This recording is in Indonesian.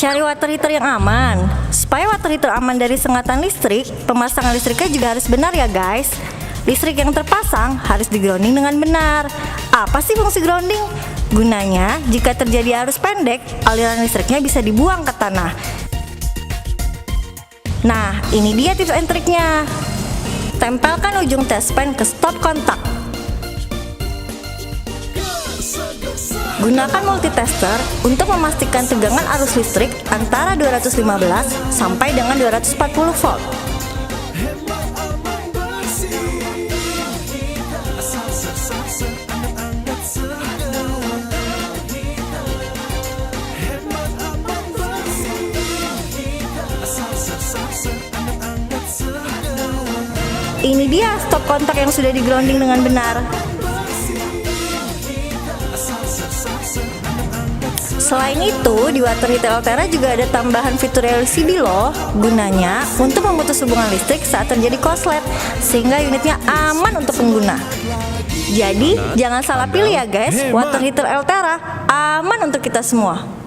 Cari water heater yang aman. Supaya water heater aman dari sengatan listrik, pemasangan listriknya juga harus benar ya guys. Listrik yang terpasang harus di-grounding dengan benar. Apa sih fungsi grounding? Gunanya, jika terjadi arus pendek, aliran listriknya bisa dibuang ke tanah. Nah, ini dia tips and triknya. Tempelkan ujung test-pen ke stop kontak. Gunakan multitester untuk memastikan tegangan arus listrik antara 215 sampai dengan 240 volt. Ini dia stop kontak yang sudah di-grounding dengan benar. Selain itu, di water heater Ultera juga ada tambahan fitur LCD loh. Gunanya untuk memutus hubungan listrik saat terjadi korslet, sehingga unitnya aman untuk pengguna. Jadi, jangan salah pilih ya guys. Water heater Ultera aman untuk kita semua.